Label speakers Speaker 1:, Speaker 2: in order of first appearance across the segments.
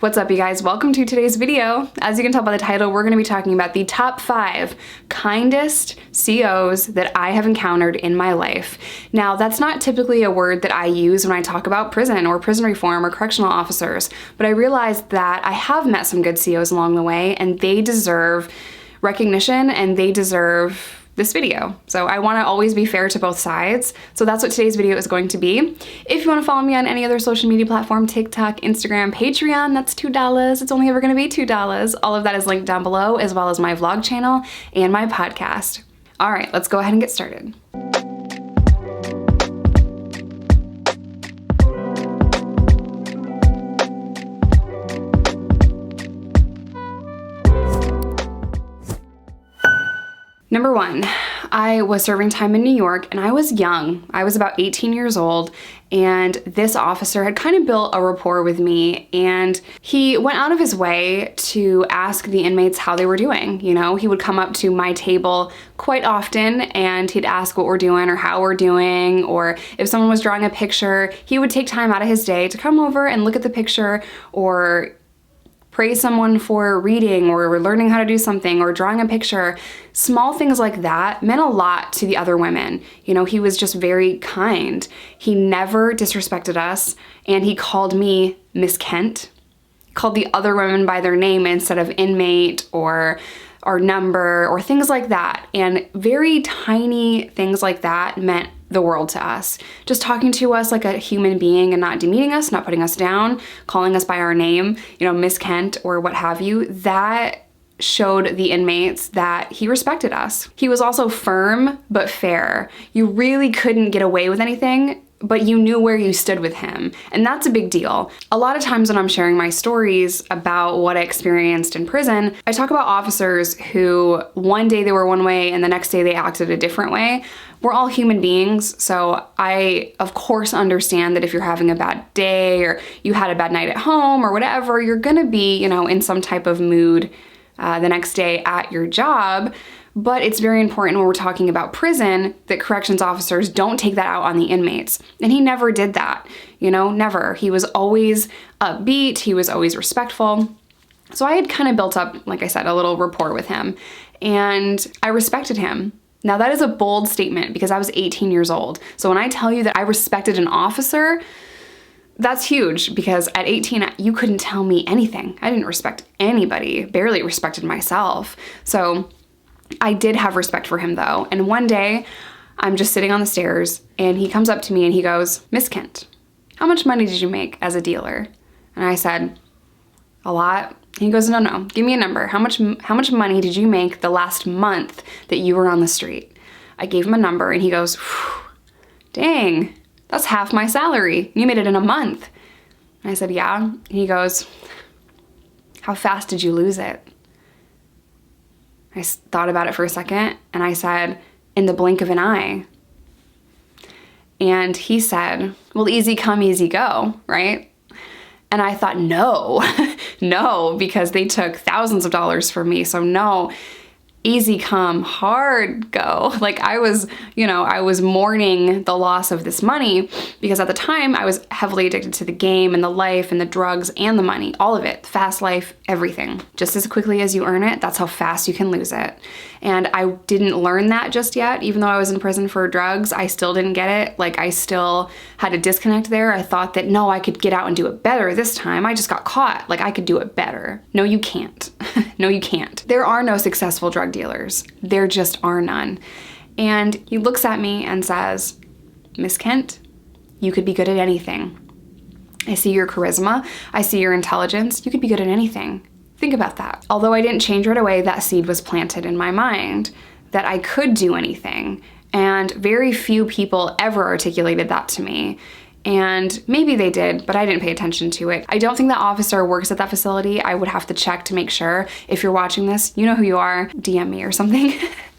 Speaker 1: What's up, you guys? Welcome to today's video. As you can tell by the title, we're going to be talking about the top 5 kindest COs that I have encountered in my life. Now, that's not typically a word that I use when I talk about prison or prison reform or correctional officers, but I realized that I have met some good COs along the way, and they deserve recognition and they deserve this video. So I want to always be fair to both sides. So that's what today's video is going to be. If you want to follow me on any other social media platform, TikTok, Instagram, Patreon, that's $2. It's only ever going to be $2. All of that is linked down below, as well as my vlog channel and my podcast. All right, let's go ahead and get started. Number 1, I was serving time in New York and I was young. I was about 18 years old, and this officer had kind of built a rapport with me, and he went out of his way to ask the inmates how they were doing. You know, he would come up to my table quite often and he'd ask what we're doing or how we're doing, or if someone was drawing a picture, he would take time out of his day to come over and look at the picture, or praise someone for reading or learning how to do something or drawing a picture. Small things like that meant a lot to the other women. You know, he was just very kind. He never disrespected us, and he called me Miss Kent, called the other women by their name instead of inmate or our number or things like that. And very tiny things like that meant the world to us. Just talking to us like a human being and not demeaning us, not putting us down, calling us by our name, you know, Miss Kent or what have you, that showed the inmates that he respected us. He was also firm but fair. You really couldn't get away with anything, but you knew where you stood with him. And that's a big deal. A lot of times when I'm sharing my stories about what I experienced in prison, I talk about officers who one day they were one way and the next day they acted a different way. We're all human beings, so I, of course, understand that if you're having a bad day or you had a bad night at home or whatever, you're gonna be, you know, in some type of mood the next day at your job. But it's very important when we're talking about prison that corrections officers don't take that out on the inmates. And he never did that, you know, never. He was always upbeat, he was always respectful. So I had kind of built up, like I said, a little rapport with him, and I respected him. Now that is a bold statement because I was 18 years old. So when I tell you that I respected an officer, that's huge, because at 18, you couldn't tell me anything. I didn't respect anybody, barely respected myself. So I did have respect for him though. And one day I'm just sitting on the stairs and he comes up to me and he goes, "Miss Kent, how much money did you make as a dealer?" And I said, "A lot." And he goes, No, give me a number. How much money did you make the last month that you were on the street?" I gave him a number and he goes, "Dang, that's half my salary. You made it in a month." And I said, "Yeah." And he goes, "How fast did you lose it?" I thought about it for a second and I said, "In the blink of an eye." And he said, "Well, easy come, easy go, right?" And I thought, no, no, because they took thousands of dollars from me. So no, easy come, hard go. Like I was mourning the loss of this money, because at the time I was heavily addicted to the game and the life and the drugs and the money, all of it, fast life, everything. Just as quickly as you earn it, that's how fast you can lose it. And I didn't learn that just yet. Even though I was in prison for drugs, I still didn't get it. Like I still had a disconnect there. I thought that, no, I could get out and do it better this time. I just got caught. Like I could do it better. No, you can't. No, you can't. There are no successful drug dealers. There just are none. And he looks at me and says, "Miss Kent, you could be good at anything. I see your charisma. I see your intelligence. You could be good at anything. Think about that." Although I didn't change right away, that seed was planted in my mind that I could do anything. And very few people ever articulated that to me. And maybe they did, but I didn't pay attention to it. I don't think the officer works at that facility. I would have to check to make sure. If you're watching this, you know who you are. DM me or something.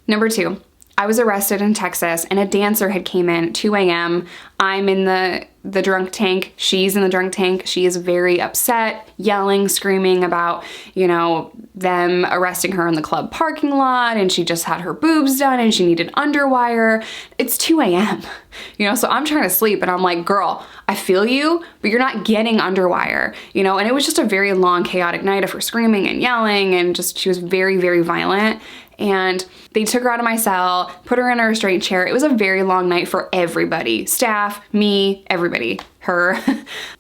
Speaker 1: Number 2, I was arrested in Texas and a dancer had came in at 2 a.m. I'm in the drunk tank. She's in the drunk tank. She is very upset, yelling, screaming about, you know, them arresting her in the club parking lot, and she just had her boobs done and she needed underwire. It's 2 a.m. You know, so I'm trying to sleep and I'm like, girl, I feel you, but you're not getting underwire, you know, and it was just a very long, chaotic night of her screaming and yelling, and just, she was very, very violent. And they took her out of my cell, put her in a restraint chair. It was a very long night for everybody, staff, me, everybody, her.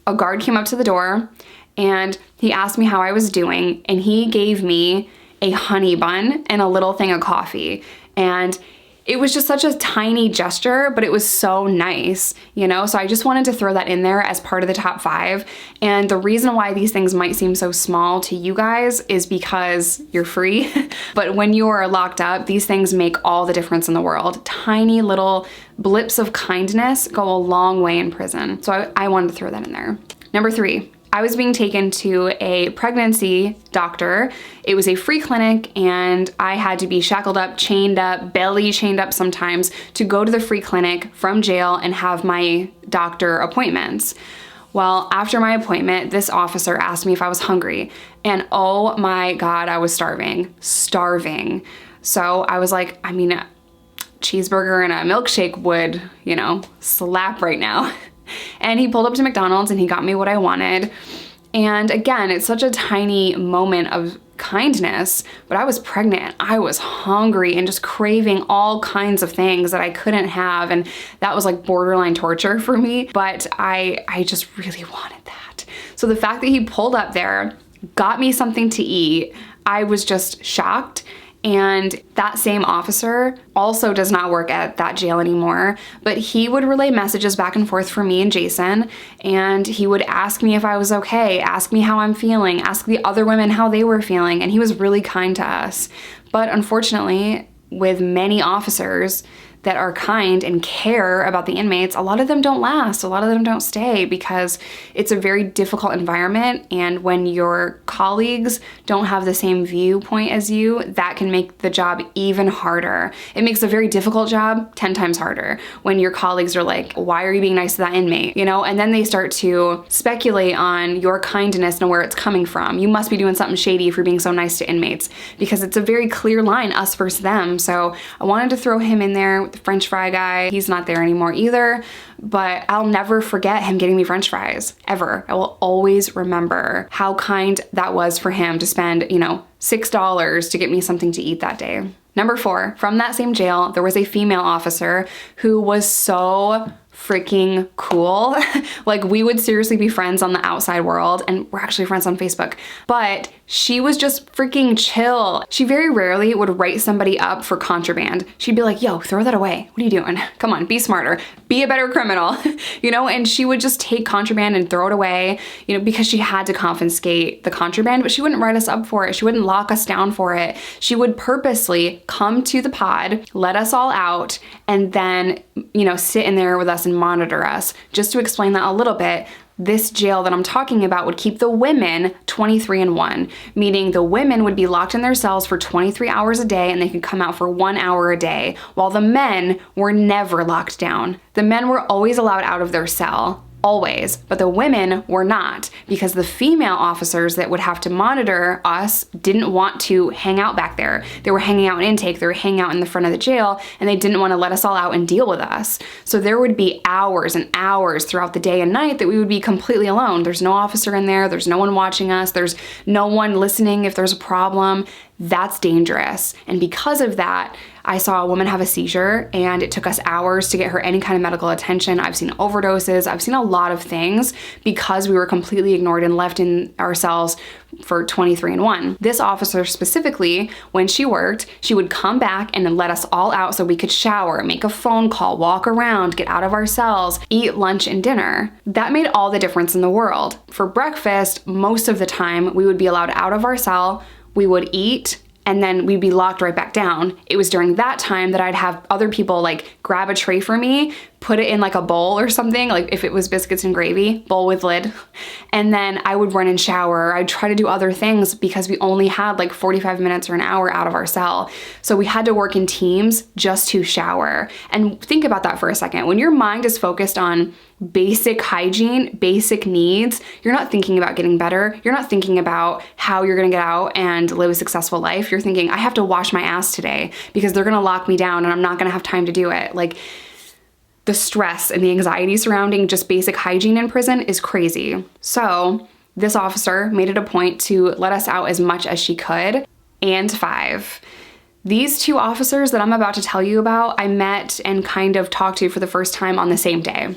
Speaker 1: A guard came up to the door and he asked me how I was doing, and he gave me a honey bun and a little thing of coffee. And it was just such a tiny gesture, but it was so nice, you know? So I just wanted to throw that in there as part of the top 5. And the reason why these things might seem so small to you guys is because you're free. But when you are locked up, these things make all the difference in the world. Tiny little blips of kindness go a long way in prison. So I wanted to throw that in there. Number 3. I was being taken to a pregnancy doctor. It was a free clinic and I had to be shackled up, chained up, belly chained up sometimes to go to the free clinic from jail and have my doctor appointments. Well, after my appointment, this officer asked me if I was hungry, and oh my God, I was starving. So I was like, I mean, a cheeseburger and a milkshake would, you know, slap right now. And he pulled up to McDonald's and he got me what I wanted. And again, it's such a tiny moment of kindness, but I was pregnant. I was hungry and just craving all kinds of things that I couldn't have. And that was like borderline torture for me, but I just really wanted that. So the fact that he pulled up there, got me something to eat, I was just shocked. And that same officer also does not work at that jail anymore, but he would relay messages back and forth for me and Jason, and he would ask me if I was okay, ask me how I'm feeling, ask the other women how they were feeling, and he was really kind to us. But unfortunately, with many officers that are kind and care about the inmates, a lot of them don't last, a lot of them don't stay, because it's a very difficult environment, and when your colleagues don't have the same viewpoint as you, that can make the job even harder. It makes a very difficult job 10 times harder when your colleagues are like, why are you being nice to that inmate? You know, and then they start to speculate on your kindness and where it's coming from. You must be doing something shady if you're being so nice to inmates, because it's a very clear line, us versus them. So I wanted to throw him in there with the French fry guy. He's not there anymore either, but I'll never forget him getting me French fries, ever. I will always remember how kind that was for him to spend, you know, $6 to get me something to eat that day. Number 4, from that same jail, there was a female officer who was so freaking cool. Like, we would seriously be friends on the outside world, and we're actually friends on Facebook, but she was just freaking chill. She very rarely would write somebody up for contraband. She'd be like, yo, throw that away. What are you doing? Come on, be smarter, be a better criminal, you know? And she would just take contraband and throw it away, you know, because she had to confiscate the contraband, but she wouldn't write us up for it. She wouldn't lock us down for it. She would purposely come to the pod, let us all out, and then, you know, sit in there with us and monitor us. Just to explain that a little bit, this jail that I'm talking about would keep the women 23-1, meaning the women would be locked in their cells for 23 hours a day and they could come out for 1 hour a day, while the men were never locked down. The men were always allowed out of their cell. Always, but the women were not, because the female officers that would have to monitor us didn't want to hang out back there. They were hanging out in intake, they were hanging out in the front of the jail, and they didn't want to let us all out and deal with us. So there would be hours and hours throughout the day and night that we would be completely alone. There's no officer in there, there's no one watching us, there's no one listening if there's a problem. That's dangerous. And because of that, I saw a woman have a seizure and it took us hours to get her any kind of medical attention. I've seen overdoses. I've seen a lot of things because we were completely ignored and left in our cells for 23-1. This officer specifically, when she worked, she would come back and let us all out so we could shower, make a phone call, walk around, get out of our cells, eat lunch and dinner. That made all the difference in the world. For breakfast, most of the time, we would be allowed out of our cell, we would eat, and then we'd be locked right back down. It was during that time that I'd have other people like grab a tray for me, put it in like a bowl or something, like if it was biscuits and gravy, bowl with lid. And then I would run and shower. I'd try to do other things because we only had like 45 minutes or an hour out of our cell. So we had to work in teams just to shower. And think about that for a second. When your mind is focused on basic hygiene, basic needs, you're not thinking about getting better. You're not thinking about how you're gonna get out and live a successful life. You're thinking, I have to wash my ass today because they're gonna lock me down and I'm not gonna have time to do it. Like, the stress and the anxiety surrounding just basic hygiene in prison is crazy. So this officer made it a point to let us out as much as she could, and 5. These 2 officers that I'm about to tell you about, I met and kind of talked to for the first time on the same day.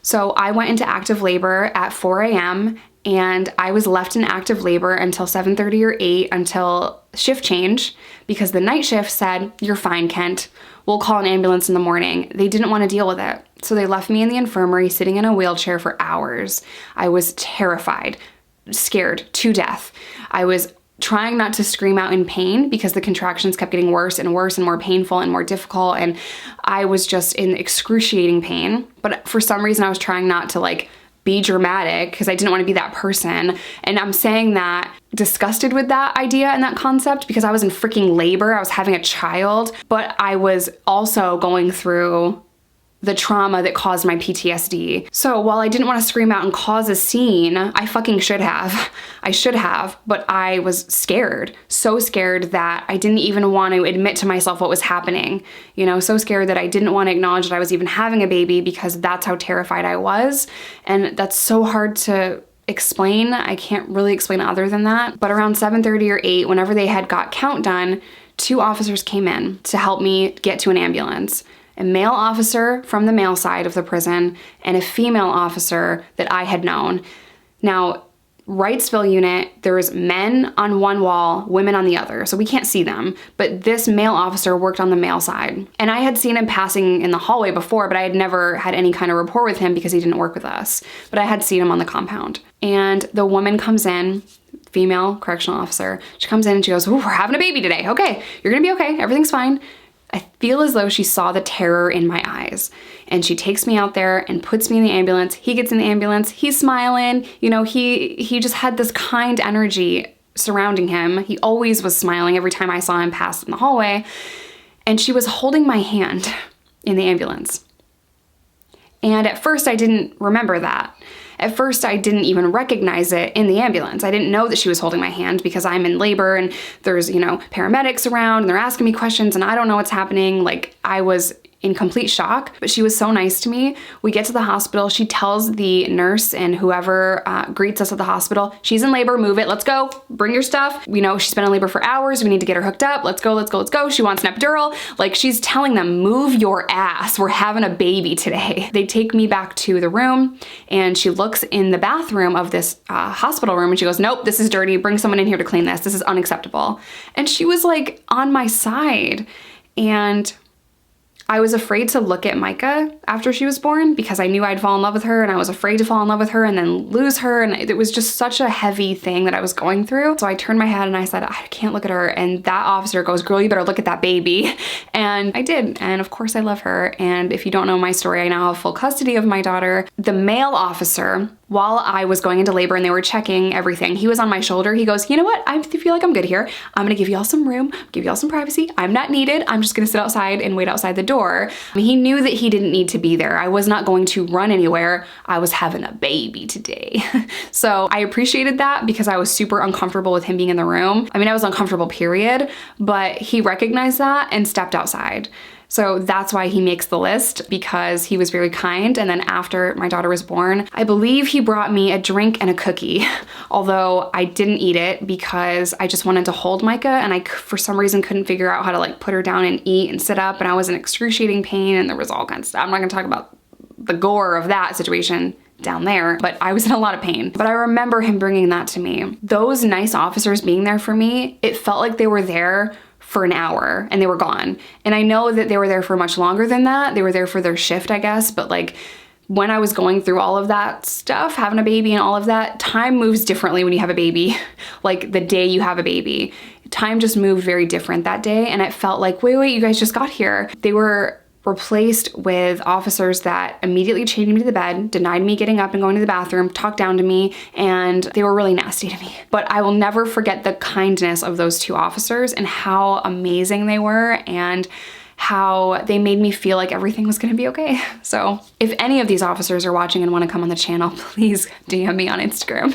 Speaker 1: So I went into active labor at 4 a.m. and I was left in active labor until 7:30 or 8 until shift change, because the night shift said, "You're fine, Kent. We'll call an ambulance in the morning." They didn't want to deal with it. So they left me in the infirmary sitting in a wheelchair for hours. I was terrified, scared to death. I was trying not to scream out in pain because the contractions kept getting worse and worse and more painful and more difficult, and I was just in excruciating pain. But for some reason I was trying not to like be dramatic because I didn't want to be that person. And I'm saying that disgusted with that idea and that concept because I was in freaking labor. I was having a child, but I was also going through the trauma that caused my PTSD. So while I didn't want to scream out and cause a scene, I fucking should have. I should have, but I was scared. So scared that I didn't even want to admit to myself what was happening. You know, so scared that I didn't want to acknowledge that I was even having a baby because that's how terrified I was. And that's so hard to explain. I can't really explain other than that. But around 7:30 or 8, whenever they had got count done, 2 officers came in to help me get to an ambulance. A male officer from the male side of the prison and a female officer that I had known. Now, Wrightsville unit, there was men on one wall, women on the other, so we can't see them. But this male officer worked on the male side. And I had seen him passing in the hallway before, but I had never had any kind of rapport with him because he didn't work with us. But I had seen him on the compound. And the woman comes in, female correctional officer. She comes in and she goes, "Ooh, we're having a baby today. Okay, you're gonna be okay, everything's fine." I feel as though she saw the terror in my eyes, and she takes me out there and puts me in the ambulance. He gets in the ambulance, he's smiling, you know, he just had this kind energy surrounding him. He always was smiling every time I saw him pass in the hallway, and she was holding my hand in the ambulance. And at first I didn't remember that. At first, I didn't even recognize it in the ambulance. I didn't know that she was holding my hand because I'm in labor and there's, you know, paramedics around and they're asking me questions and I don't know what's happening. Like, I was in complete shock, but she was so nice to me. We get to the hospital. She tells the nurse and whoever greets us at the hospital, "She's in labor, move it, let's go, bring your stuff. You know, she's been in labor for hours, we need to get her hooked up, let's go, let's go, let's go. She wants an epidural." Like, she's telling them, "Move your ass, we're having a baby today." They take me back to the room and she looks in the bathroom of this hospital room and she goes, "Nope, this is dirty, bring someone in here to clean this. This is unacceptable." And she was like on my side. And I was afraid to look at Micah after she was born because I knew I'd fall in love with her, and I was afraid to fall in love with her and then lose her, and it was just such a heavy thing that I was going through. So I turned my head and I said, "I can't look at her." And that officer goes, "Girl, you better look at that baby." And I did, and of course I love her. And if you don't know my story, I now have full custody of my daughter. The male officer, while I was going into labor and they were checking everything, he was on my shoulder. He goes, "You know what? I feel like I'm good here. I'm gonna give y'all some room, give y'all some privacy. I'm not needed. I'm just gonna sit outside and wait outside the door." He knew that he didn't need to be there. I was not going to run anywhere. I was having a baby today. So I appreciated that because I was super uncomfortable with him being in the room. I mean, I was uncomfortable, period, but he recognized that and stepped outside. So that's why he makes the list, because he was very kind. And then after my daughter was born, I believe he brought me a drink and a cookie, although I didn't eat it because I just wanted to hold Micah, and I, for some reason, couldn't figure out how to like put her down and eat and sit up, and I was in excruciating pain and there was all kinds of stuff. I'm not gonna talk about the gore of that situation down there, but I was in a lot of pain. But I remember him bringing that to me. Those nice officers being there for me, it felt like they were there for an hour and they were gone. And I know that they were there for much longer than that. They were there for their shift, I guess, but like when I was going through all of that stuff, having a baby and all of that, time moves differently when you have a baby. Like the day you have a baby, time just moved very different that day. And it felt like, wait, you guys just got here. They were replaced with officers that immediately chained me to the bed, denied me getting up and going to the bathroom, talked down to me, and they were really nasty to me. But I will never forget the kindness of those two officers and how amazing they were and how they made me feel like everything was gonna be okay. So if any of these officers are watching and wanna come on the channel, please DM me on Instagram.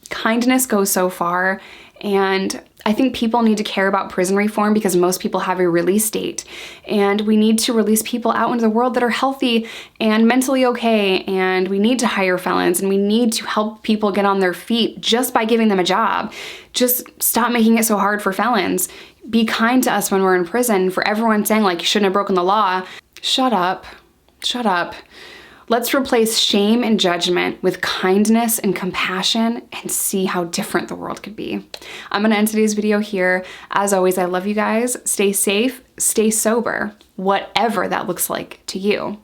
Speaker 1: Kindness goes so far, and I think people need to care about prison reform because most people have a release date, and we need to release people out into the world that are healthy and mentally okay, and we need to hire felons, and we need to help people get on their feet just by giving them a job. Just stop making it so hard for felons. Be kind to us when we're in prison. For everyone saying like you shouldn't have broken the law, shut up, shut up. Let's replace shame and judgment with kindness and compassion and see how different the world could be. I'm gonna end today's video here. As always, I love you guys. Stay safe, stay sober, whatever that looks like to you.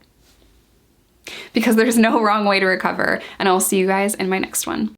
Speaker 1: Because there's no wrong way to recover, and I'll see you guys in my next one.